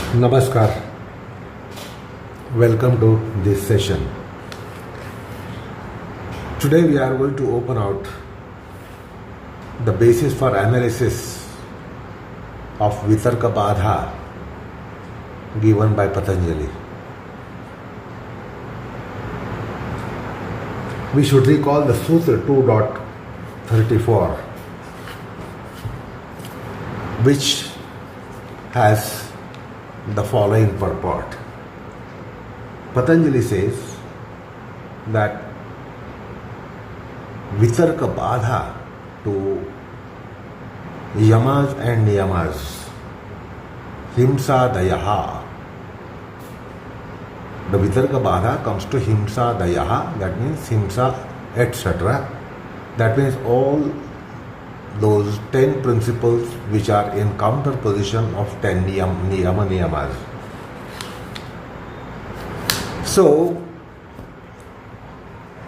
Namaskar. Welcome to this session. Today we are going to open out the basis for analysis of vitarka badha given by Patanjali. We should recall the Sutra 2.34, which has the following purport. Patanjali says that vitarka badha to Yamas and Niyamas, himsa dayaha. The vitarka badha comes to himsa dayaha, that means himsa, etc. That means all those 10 principles which are in counterposition of 10 Yama Niyamas. So,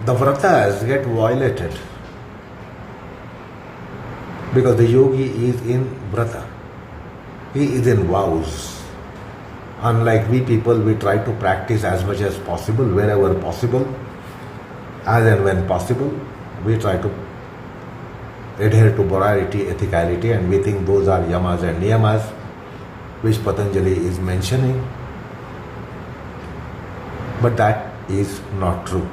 the vratas get violated because the yogi is in vrata. He is in vows. Unlike we people, we try to practice as much as possible, wherever possible, as and when possible. We try to adhere to morality, ethicality, and we think those are yamas and niyamas, which Patanjali is mentioning. But that is not true.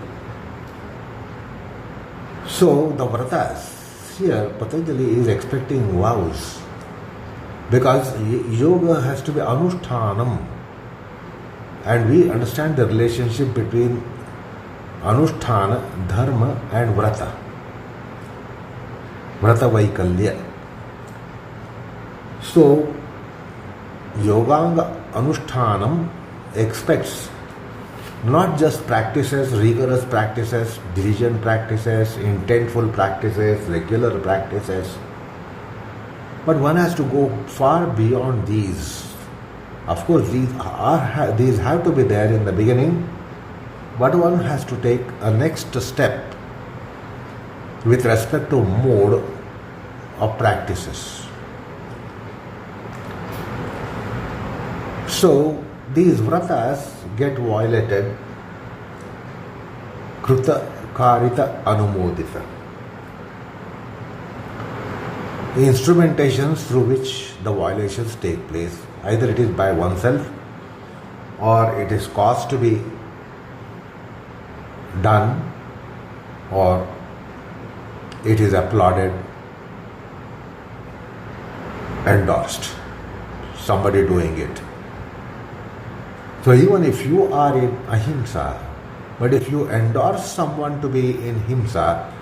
So the vratas, here Patanjali is expecting vows, because yoga has to be anushtanam, and we understand the relationship between anusthana, dharma and vrata. Vrata Vaikalya. So, Yoganga Anushtanam expects not just practices, rigorous practices, diligent practices, intentful practices, regular practices, but one has to go far beyond these. Of course, these have to be there in the beginning, but one has to take a next step with respect to mode of practices. So these vratas get violated kruta karita anumodita. Instrumentations through which the violations take place, either it is by oneself or it is caused to be done, or it is applauded, endorsed, somebody doing it. So even if you are in ahimsa, but if you endorse someone to be in himsa,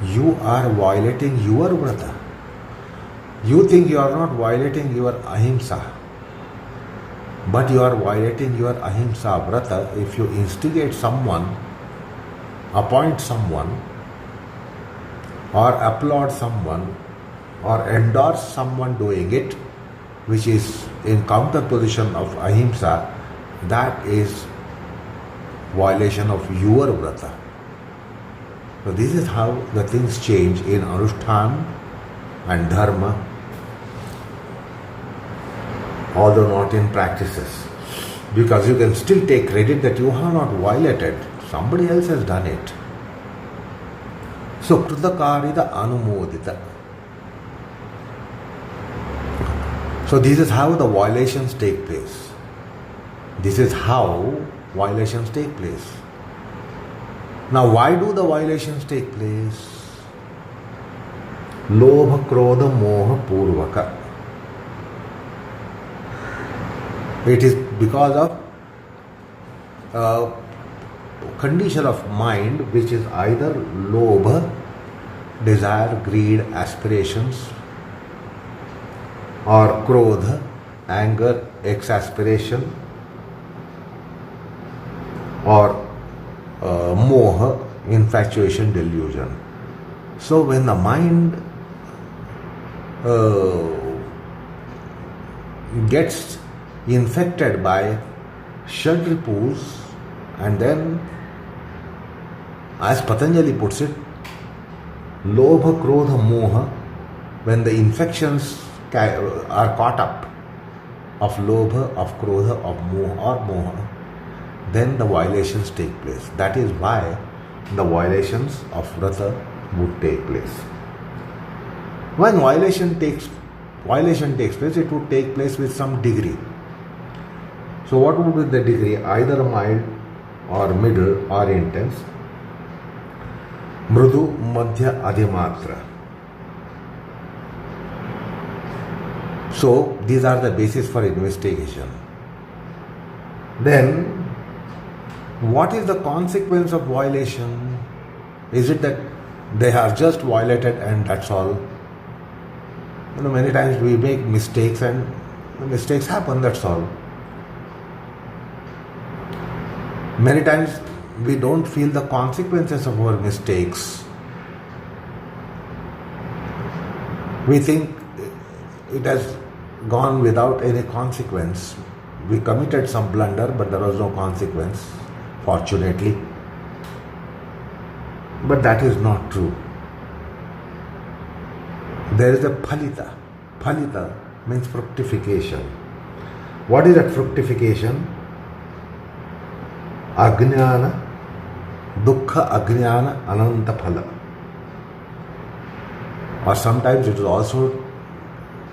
you are violating your vrata. You think you are not violating your ahimsa, but you are violating your ahimsa vrata if you instigate someone, appoint someone, or applaud someone, or endorse someone doing it, which is in counterposition of ahimsa. That is violation of your vrata. So this is how the things change in anushthan and dharma, although not in practices. Because you can still take credit that you have not violated, somebody else has done it. So, krutakarita anumodita. So, this is how the violations take place. This is how violations take place. Now, why do the violations take place? Lobha, krodha, moha, purvaka. It is because of condition of mind which is either lobha, desire, greed, aspirations, or krodha, anger, exasperation, or moha, infatuation, delusion. So when the mind gets infected by Shadripus, and then, as Patanjali puts it, Lobha, Krodha, Moha, when the infections are caught up of lobha, of krodha, of moha, then the violations take place. That is why the violations of vrata would take place. When violation takes place, it would take place with some degree. So what would be the degree? Either mild or middle or intense. Mrudu, madhya, adhimatra. So these are the basis for investigation. Then what is the consequence of violation? Is it that they are just violated and that's all? Many times we make mistakes and the mistakes happen, that's all. Many times we don't feel the consequences of our mistakes. We think it has gone without any consequence. We committed some blunder, but there was no consequence, fortunately. But that is not true. There is a phalita. Phalita means fructification. What is that fructification? Ajnana, dukkha, ajnana, ananta phala. Or sometimes it is also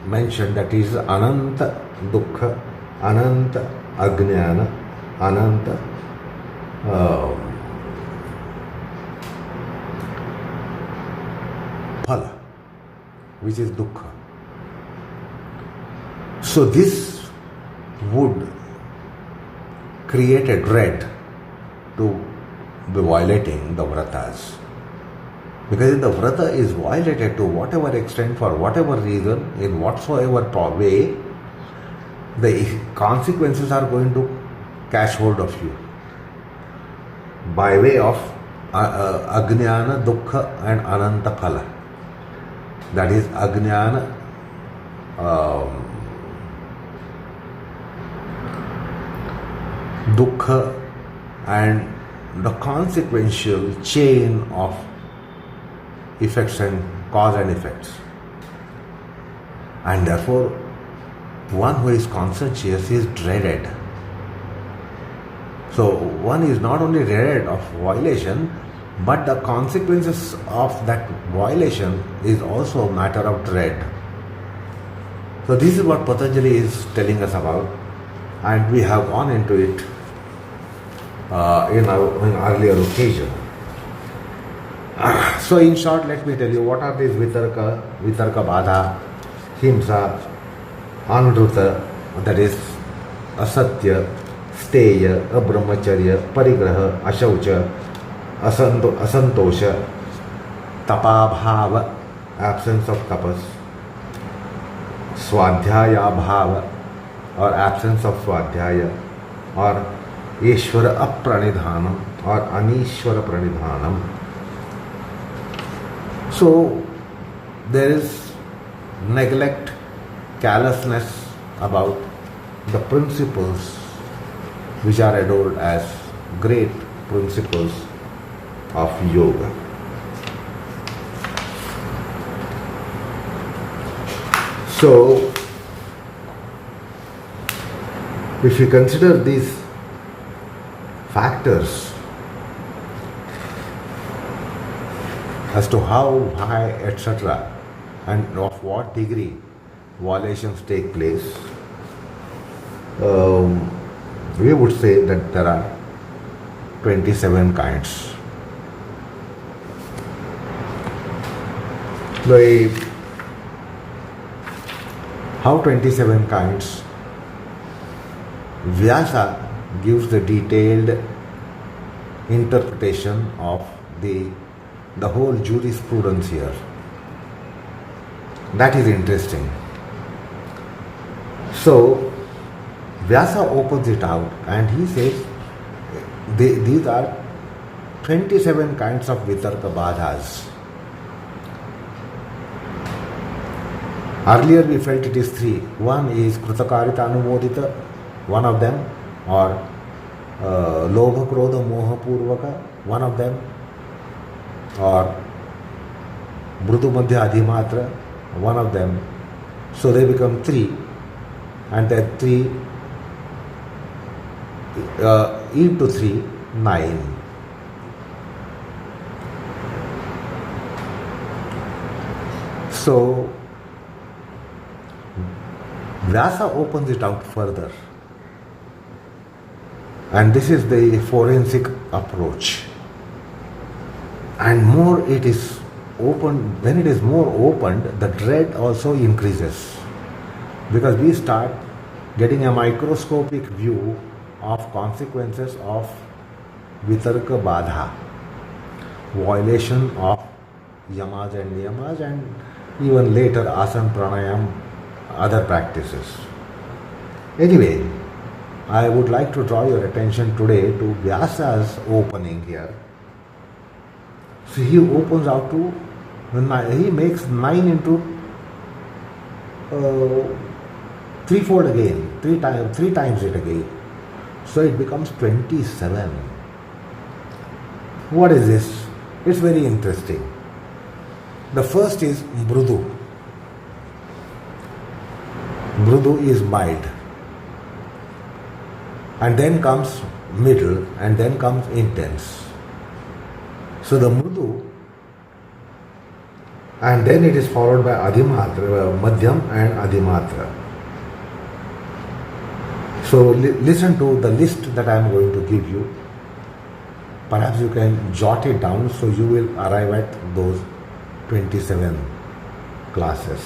mentioned that is ananta dukkha, ananta ajnana, ananta phala, which is dukkha. So this would create a dread to be violating the vratas. Because if the vrata is violated to whatever extent, for whatever reason, in whatsoever way, the consequences are going to catch hold of you by way of ajnana, dukkha and ananta phala. That is ajnana, dukkha and the consequential chain of effects and cause and effects. And therefore, one who is conscientious is dreaded. So one is not only dreaded of violation, but the consequences of that violation is also a matter of dread. So this is what Patanjali is telling us about, and we have gone into it in earlier occasion. So in short, let me tell you what are these vitarka, badha, himsa, anudruta, that is asatya, steya, abrahmacharya, parigraha, ashaucha, asantosha, tapabhava, absence of tapas, swadhyaya bhava, or absence of swadhyaya, or ishvara apranidhanam or anishvara pranidhanam. So there is neglect, carelessness about the principles which are adored as great principles of yoga. So if you consider these factors as to how, why, etc., and of what degree violations take place, we would say that there are 27 kinds. How 27 kinds? Vyasa gives the detailed interpretation of the whole jurisprudence here. That is interesting. So Vyasa opens it out and he says these are 27 kinds of vitarka badhas. Earlier we felt it is 3. One is krutakarita anumodita, one of them, or lobha krodha moha purvaka, one of them, or mrudu madhya adhimatra, one of them. So they become 3. and then 3 into 3, 9. So Vyasa opens it out further, and this is the forensic approach. And more it is opened, when it is more opened, the dread also increases, because we start getting a microscopic view of consequences of vitarka badha, violation of yamas and niyamas, and even later asana pranayam, other practices. Anyway, I would like to draw your attention today to Vyasa's opening here. So he opens out to, he makes 9 into threefold again, three times it again. So it becomes 27. What is this? It's very interesting. The first is mrudu. Mrudu is mild. And then comes middle, and then comes intense. So the mrudu, and then it is followed by adhimatra, madhyam and adhimatra. So listen to the list that I am going to give you. Perhaps you can jot it down, so you will arrive at those 27 classes.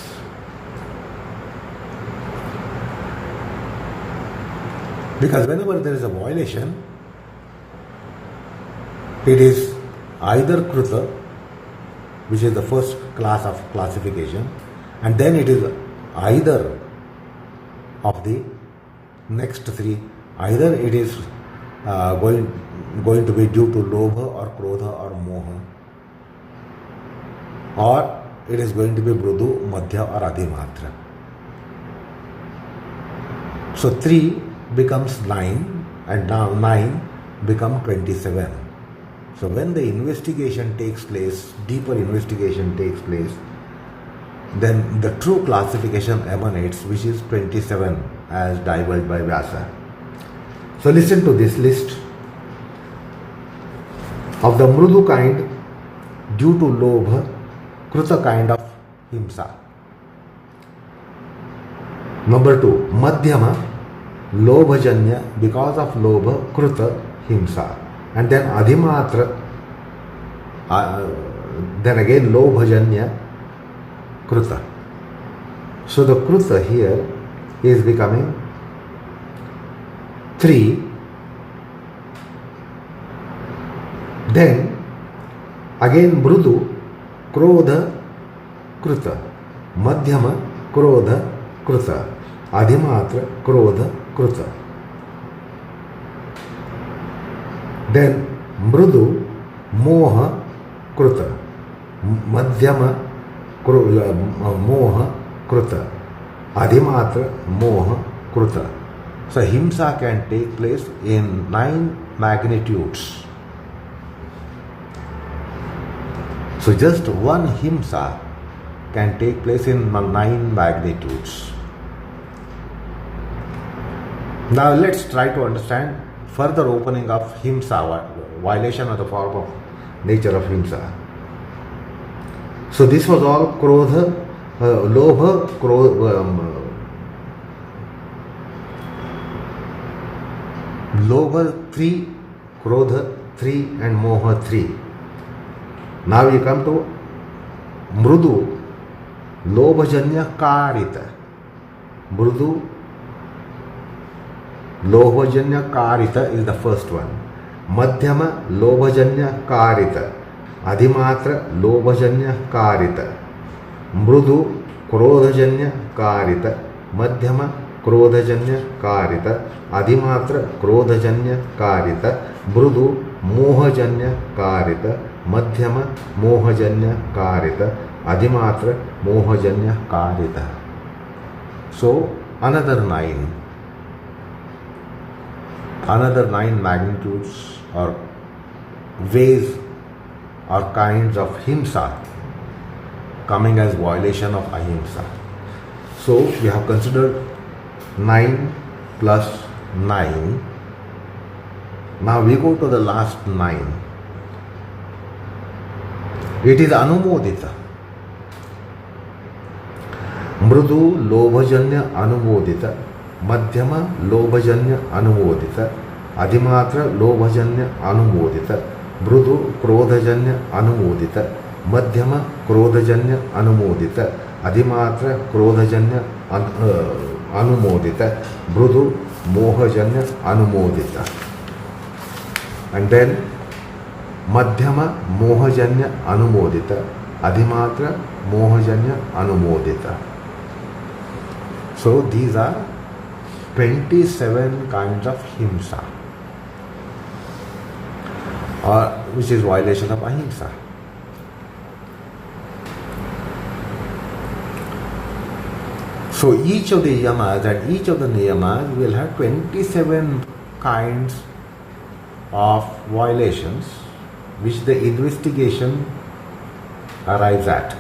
Because whenever there is a violation, it is either kruta, which is the first class of classification, and then it is either of the next 3, either it is going to be due to lobha or krodha or moha, or it is going to be mrudu, madhya or adhimatra. So 3 becomes 9, and now 9 become 27. So when the investigation takes place, deeper investigation takes place, then the true classification emanates, which is 27 as divulged by Vyasa. So listen to this list. Of the mrudu kind, due to lobha, kruta kind of himsa. Number 2, madhyama, lobhajanya, because of lobha, kruta, himsa. And then adhimatra, then again lobhajanya, kruta. So the kruta here is becoming 3. Then again mrudu, krodha, kruta, madhyama, krodha, kruta, adhimatra, krodha, kruta. Then mrudu, moha, kruta, madhyama, moha, kruta, adhimatra, moha, kruta. So himsa can take place in 9 magnitudes. So just one himsa can take place in 9 magnitudes. Now let's try to understand further opening of himsa, violation of the form of nature of himsa. So this was all krodha, lobha, lobha 3, krodha 3 and moha 3. Now we come to mrudu, lobhajanya karita. Mrudu, lobhajanya karita is the first one. Madhyama, lobhajanya karita. Adhimatra, lobhajanya karita. Mrudu, krodhajanya karita. Madhyama, krodhajanya karita. Adhimatra, krodhajanya karita. Mrudu, mohajanya karita. Madhyama, mohajanya karita. Adhimatra, mohajanya karita. So another 9 magnitudes or ways or kinds of himsa coming as violation of ahimsa. So we have considered 9 plus 9. Now we go to the last 9. It is anumodita. Mrudu lobhajanya anumodita, madhyama lobhajanya anumodita, adhimatra lobhajanya anumodita, mrudu krodhajanya anumodita, madhyama krodhajanya anumodita, adhimatra krodhajanya anumodita, mrudu mohajanya anumodita. And then madhyama mohajanya anumodita, adhimatra mohajanya anumodita. So these are 27 kinds of himsa, which is violation of ahimsa. So each of the yamas and each of the niyamas will have 27 kinds of violations which the investigation arrives at.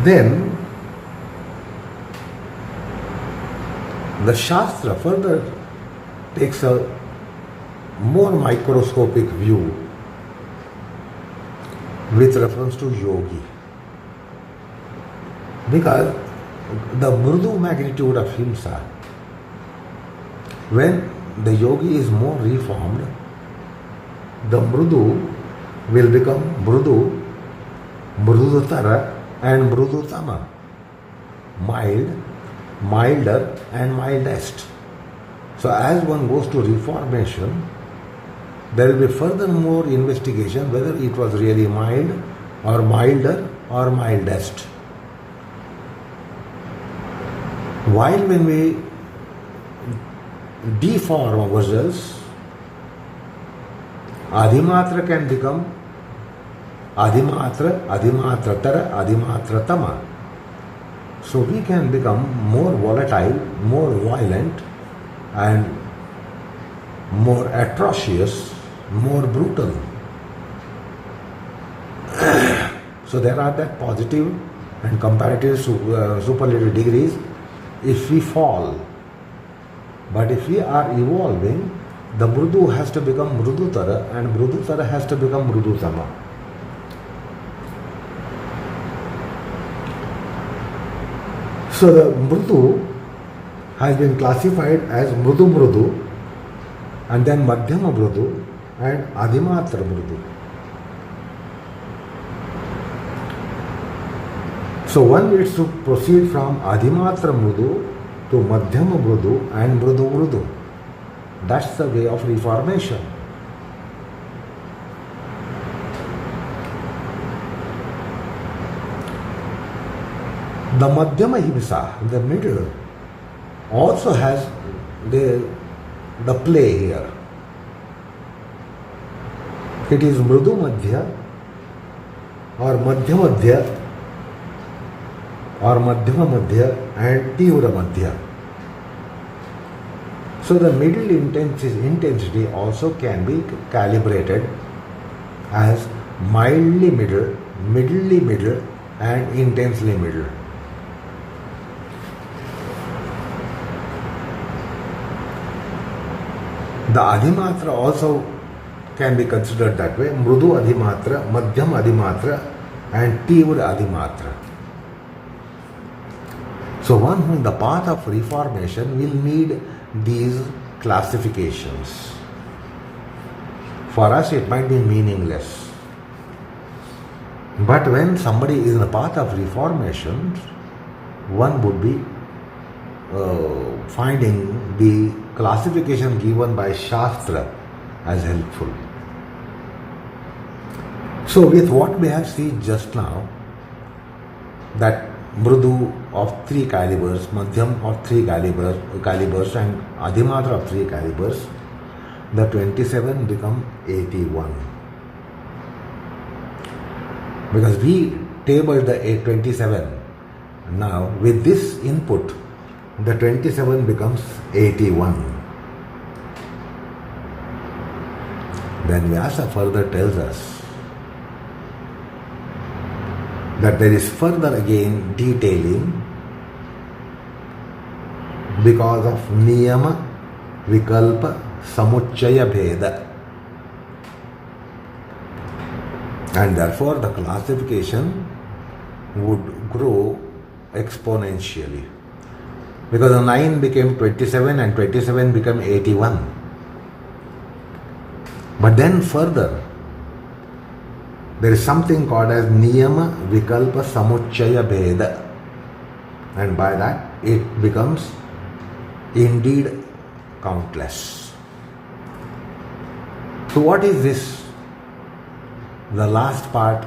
Then the Shastra further takes a more microscopic view with reference to yogi, because the mrudu magnitude of himsa, when the yogi is more reformed, the mrudu will become mrudu, mrudutara and mrudutama, mild, milder and mildest. So as one goes to reformation, there will be further more investigation whether it was really mild or milder or mildest. While when we deform ourselves, adhimatra can become adhimatra, adhimatratara, adhimatratama. So we can become more volatile, more violent and more atrocious, more brutal. So there are that positive and comparative superlative degrees if we fall. But if we are evolving, the mrudu has to become mrudutara and mrudutara has to become mrudutama. So the mrudu has been classified as mrudu mrudu, and then madhyama mrudu and adhimatra mrudu. So one needs to proceed from adhimatra mrudu to madhyama mrudu and mrudu mrudu. That's the way of reformation. The madhyama himsa, the middle, also has the play here. It is mrudu madhya or madhya madhya or madhyama madhya and tivra madhya. So the middle intensity also can be calibrated as mildly middle, middly middle and intensely middle. The adhimatra also can be considered that way: mrudu adhimatra, madhyam adhimatra and tivra adhimatra. So one who in the path of reformation will need these classifications. For us it might be meaningless. But when somebody is in the path of reformation, one would be finding the classification given by Shastra as helpful. So with what we have seen just now, that mrudu of 3 calibers, madhyam of 3 calibers and adhimatra of 3 calibers, the 27 become 81. Because we tabled the 27. Now with this input, the 27 becomes 81. Then Vyasa further tells us that there is further again detailing because of niyama, vikalpa, samuchaya bheda. And therefore the classification would grow exponentially. Because the 9 became 27 and 27 became 81. But then further, there is something called as niyama, vikalpa, samuchaya bheda. And by that it becomes indeed countless. So what is this? The last part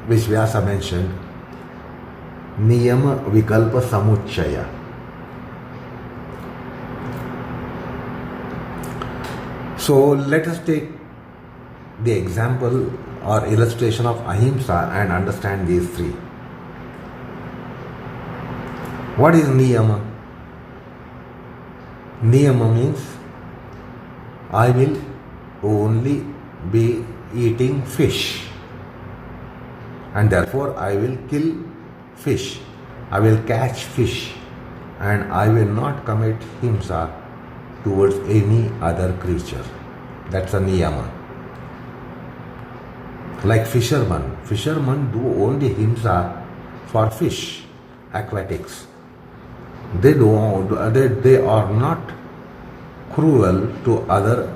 which Vyasa mentioned, niyama, vikalpa, samuchaya. So let us take the example or illustration of ahimsa and understand these three. What is niyama? Niyama means I will only be eating fish, and therefore I will kill fish, I will catch fish, and I will not commit himsa towards any other creature. That's a niyama. Like fishermen do only himsa for fish, aquatics. They are not cruel to other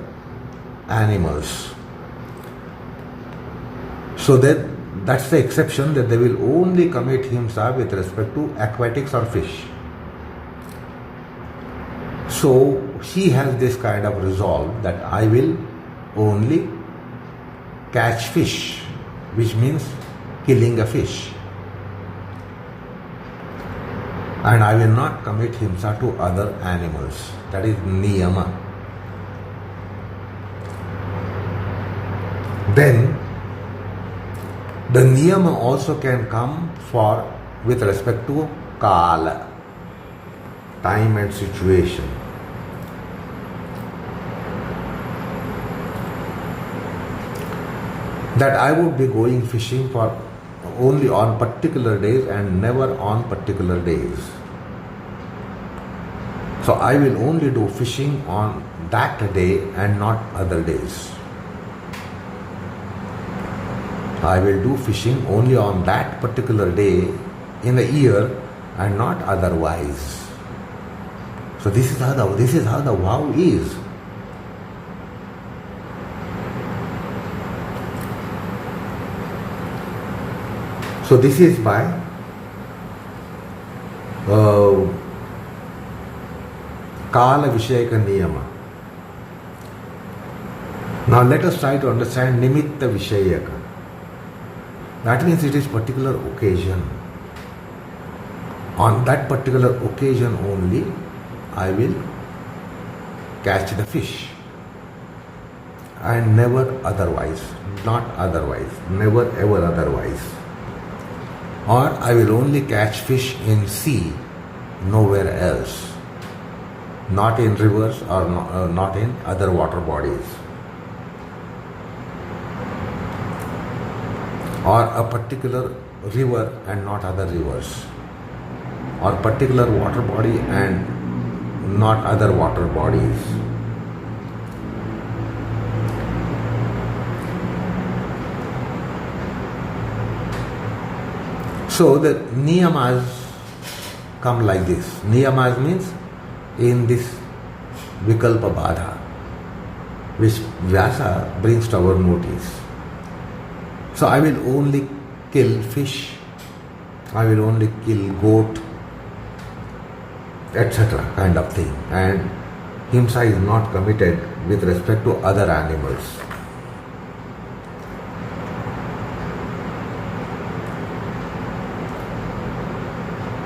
animals. So that's the exception, that they will only commit himsa with respect to aquatics or fish. So he has this kind of resolve that I will only catch fish, which means killing a fish, and I will not commit himsa to other animals. That is niyama. Then the niyama also can come with respect to kala, time and situation. That I would be going fishing for only on particular days and never on particular days. So I will only do fishing on that day and not other days. I will do fishing only on that particular day in the year and not otherwise. So this is how the vow is. So this is by Kala Vishayaka Niyama. Now let us try to understand Nimitta Vishayaka. That means it is particular occasion. On that particular occasion only, I will catch the fish. And never otherwise, not otherwise, never ever otherwise. Or I will only catch fish in sea, nowhere else. Not in rivers or not in other water bodies. Or a particular river and not other rivers. Or particular water body and not other water bodies. So the niyamas come like this. Niyamas means in this vikalpa badha, which Vyasa brings to our notice. So I will only kill fish, I will only kill goat, etc. kind of thing. And himsa is not committed with respect to other animals.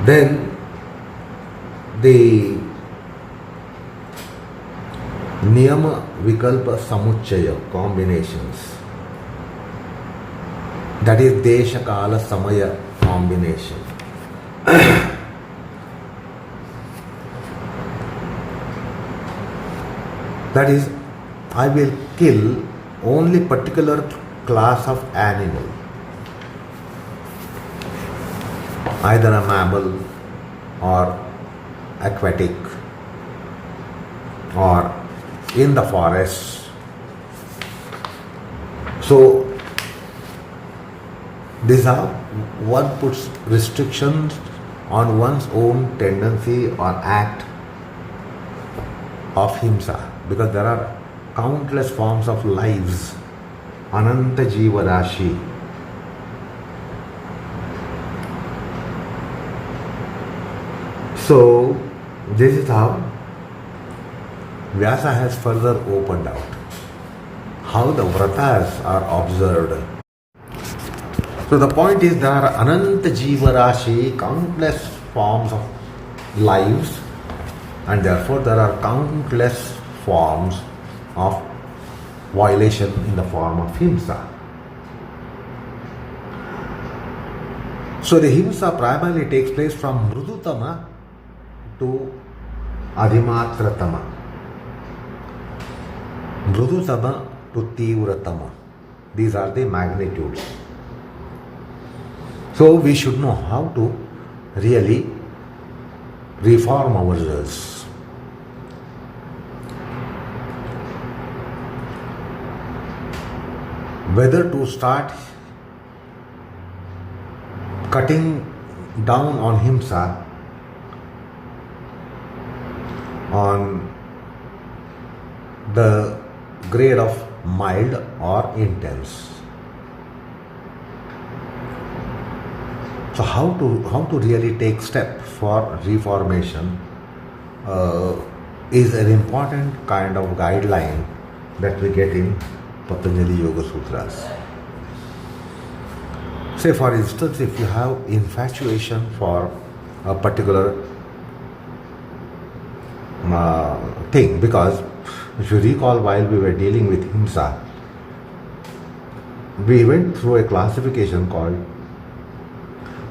Then the niyama vikalpa samuchaya combinations, that is desha kala samaya combination. That is, I will kill only particular class of animal. either a mammal or aquatic or in the forests. So this is how one puts restrictions on one's own tendency or act of himsa, because there are countless forms of lives, ananta jiva rashi. So this is how Vyasa has further opened out how the vratas are observed. So the point is, there are ananta jiva rashi, countless forms of lives, and therefore there are countless forms of violation in the form of himsa. So the himsa primarily takes place from mrudutama to adhimatratama, mrudutama to tivratama. These are the magnitudes. So we should know how to really reform ourselves. Whether to start cutting down on himsa on the grade of mild or intense. So how to really take step for reformation is an important kind of guideline that we get in Patanjali Yoga Sutras. Say for instance, if you have infatuation for a particular thing, because if you recall, while we were dealing with himsa, we went through a classification called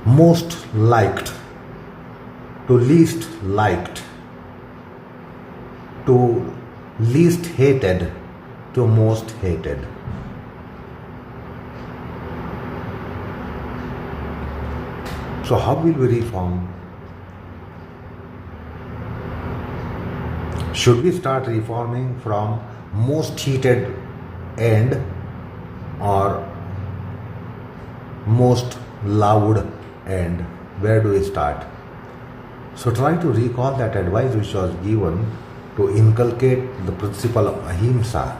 most liked to least liked to least hated to most hated. So how will we reform? Should we start reforming from most heated end or most loud end? Where do we start? So try to recall that advice which was given to inculcate the principle of ahimsa.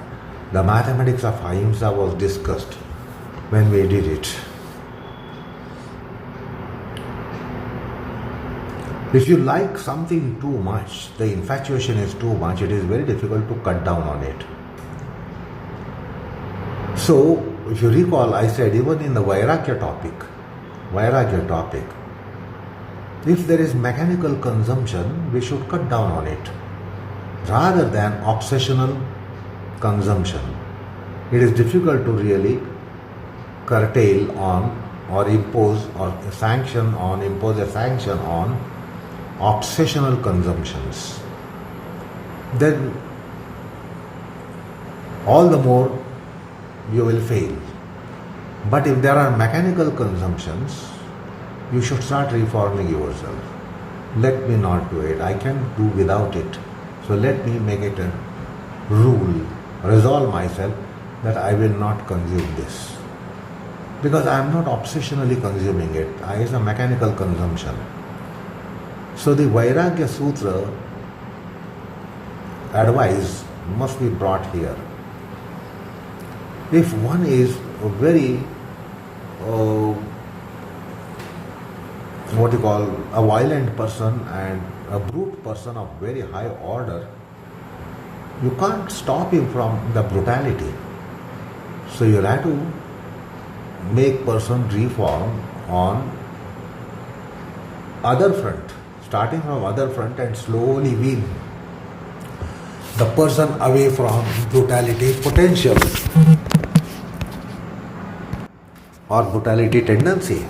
The mathematics of ahimsa was discussed when we did it. If you like something too much, the infatuation is too much, it is very difficult to cut down on it. So, if you recall, I said even in the vairagya topic, if there is mechanical consumption, we should cut down on it rather than obsessional consumption. It is difficult to really curtail on or impose a sanction on obsessional consumptions. Then all the more you will fail. But if there are mechanical consumptions, you should start reforming yourself. Let me not do it. I can do without it. So let me make it a rule, resolve myself that I will not consume this. Because I am not obsessionally consuming it. It is a mechanical consumption. So the Vairagya Sutra advice must be brought here. If one is a very a violent person and a brute person of very high order, you can't stop him from the brutality. So you have to make person reform on other front, starting from other front and slowly wean the person away from brutality potential or brutality tendency.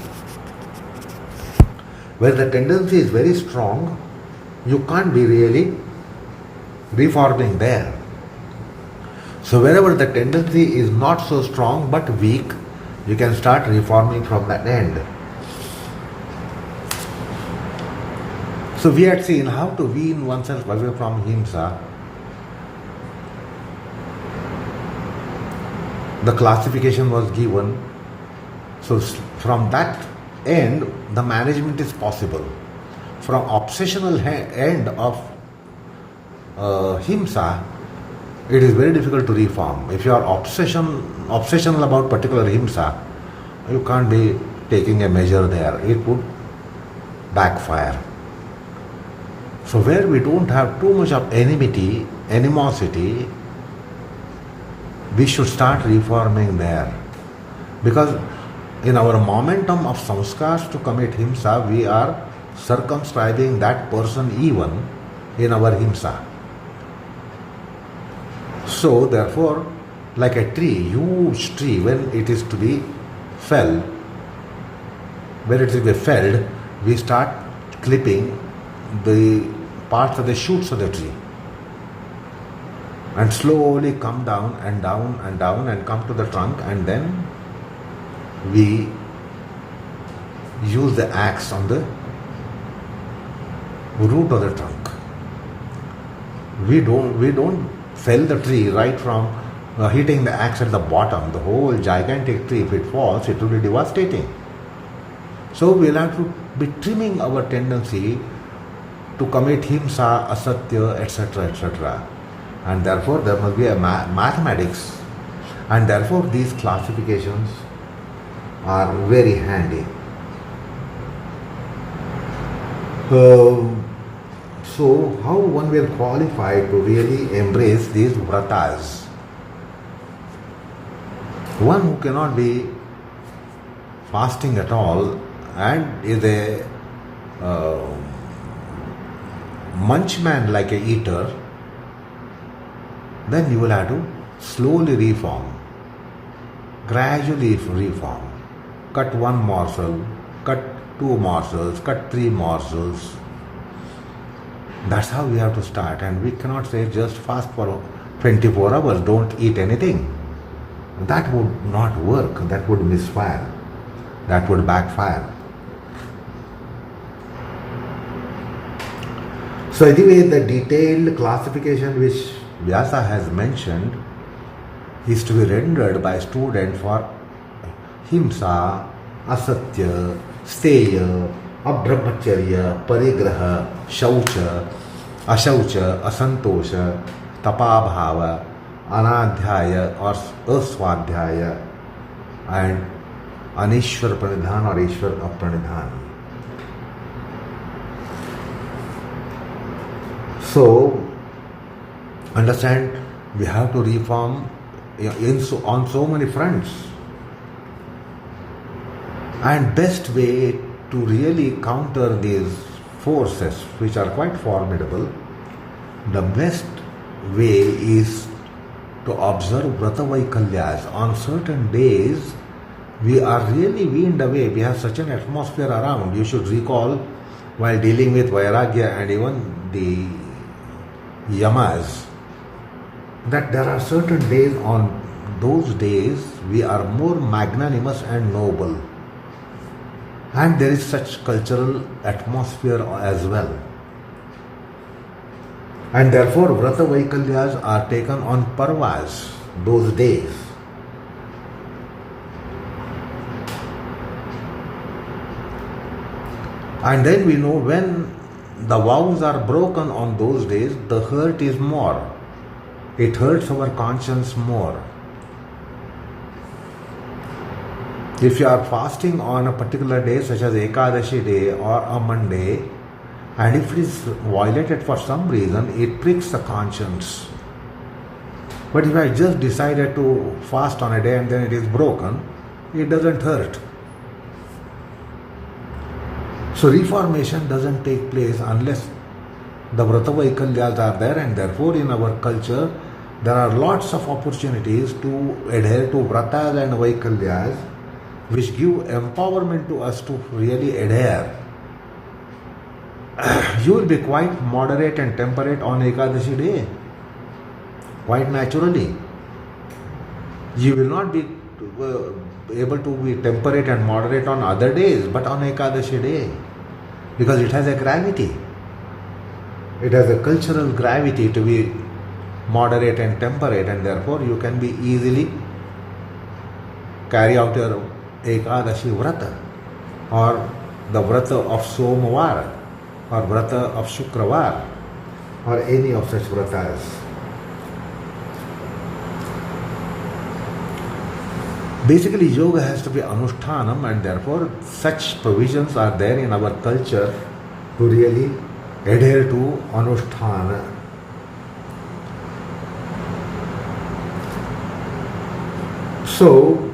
Where the tendency is very strong, you can't be really reforming there. So wherever the tendency is not so strong but weak, you can start reforming from that end. So we had seen how to wean oneself away from himsa. The classification was given. So from that end, the management is possible. From obsessional end of himsa, it is very difficult to reform. If you are obsessional about particular himsa, you can't be taking a measure there. It would backfire. So where we don't have too much of animosity, we should start reforming there. Because in our momentum of samskars to commit himsa, we are circumscribing that person even in our himsa. So therefore, like a tree, huge tree, when it is to be felled, when it is to be felled, we start clipping the parts of the shoots of the tree and slowly come down and down and down and come to the trunk, and then we use the axe on the root of the trunk. We don't fell the tree right from hitting the axe at the bottom. The whole gigantic tree, if it falls, it will be devastating. So we'll have to be trimming our tendency to commit himsa, asatya, etc., etc. And therefore there must be a mathematics, and therefore these classifications are very handy. So how one will qualify to really embrace these vratas? One who cannot be fasting at all and is a munchman, like a eater, then you will have to slowly reform, gradually reform. Cut one morsel, cut two morsels, cut three morsels. That's how we have to start, and we cannot say just fast for 24 hours, don't eat anything. That would not work, that would misfire, that would backfire. So anyway, the detailed classification which Vyasa has mentioned is to be rendered by a student for himsa, asatya, steya, abhrahmacharya, parigraha, shaucha, ashaucha, asantosha, tapabhava, anadhyaya or aswadhyaya, and anishwar pranidhan or ishwar apranidhan. So understand, we have to reform on so many fronts. And best way to really counter these forces, which are quite formidable, the best way is to observe vrata vaikalyas. On certain days, we are really weaned away. We have such an atmosphere around. You should recall, while dealing with vairagya and even the yamas, that there are certain days, on those days we are more magnanimous and noble, and there is such cultural atmosphere as well, and therefore vrata vaikalyas are taken on parvas, those days. And then we know when the vows are broken on those days, the hurt is more. It hurts our conscience more. If you are fasting on a particular day, such as Ekadashi day or a Monday, and if it is violated for some reason, it pricks the conscience. But if I just decided to fast on a day and then it is broken, it doesn't hurt. So reformation doesn't take place unless the vrata vaikalyas are there, and therefore in our culture there are lots of opportunities to adhere to vratas and vaikalyas, which give empowerment to us to really adhere. You will be quite moderate and temperate on Ekadashi day, quite naturally. You will not be able to be temperate and moderate on other days, but on Ekadashi day, because it has a gravity. It has a cultural gravity to be moderate and temperate, and therefore you can be easily carry out your Ekadashi Vrata or the Vrata of Somavara or Vrata of Shukravara or any of such Vratas. Basically, yoga has to be anushtanam, and therefore such provisions are there in our culture to really adhere to anusthana. So,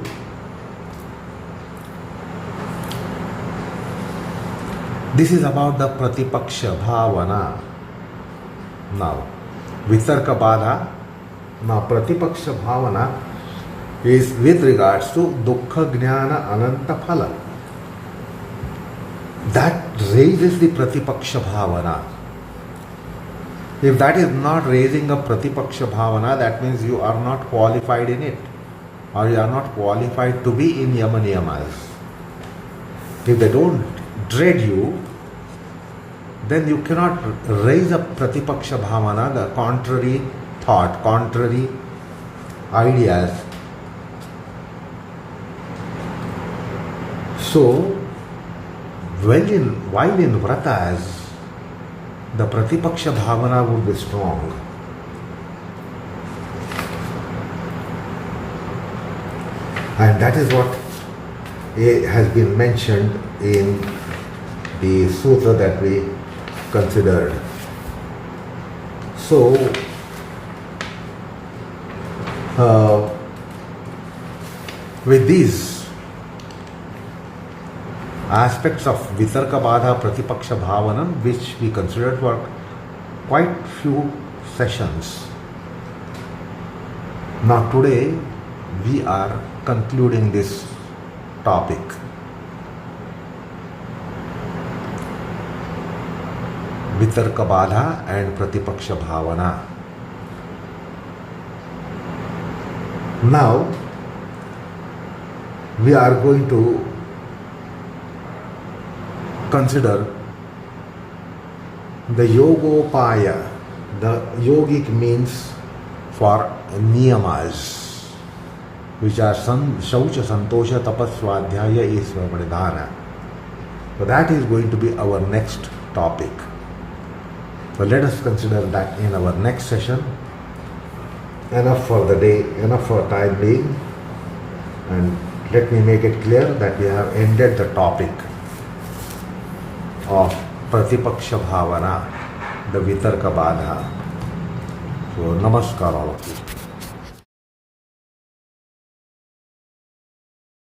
this is about the pratipaksha bhavana. Now, vitarka badha. Now, pratipaksha bhavana is with regards to dukkha jnana ananta phala. That raises the pratipaksha bhavana. If that is not raising a pratipaksha bhavana, that means you are not qualified in it, or you are not qualified to be in Yama Niyamas. If they don't dread you, then you cannot raise a pratipaksha bhavana, the contrary thought, contrary ideas. So, while in vratas, the pratipaksha bhavana would be strong. And that is what has been mentioned in the sutra that we considered. So, with these aspects of vitarka badha pratipaksha bhavana, which we considered for quite few sessions, now today we are concluding this topic. Vitarka badha and pratipaksha bhavana. Now we are going to consider the yogopaya. The yogic means for niyamas, which are shaucha, santosha, tapas, swadhyaya, isva, pradhana. So that is going to be our next topic. So let us consider that in our next session. Enough for the day, enough for time being. And let me make it clear that we have ended the topic of pratipaksha bhavana, the vitarka badha. So namaskar all of you.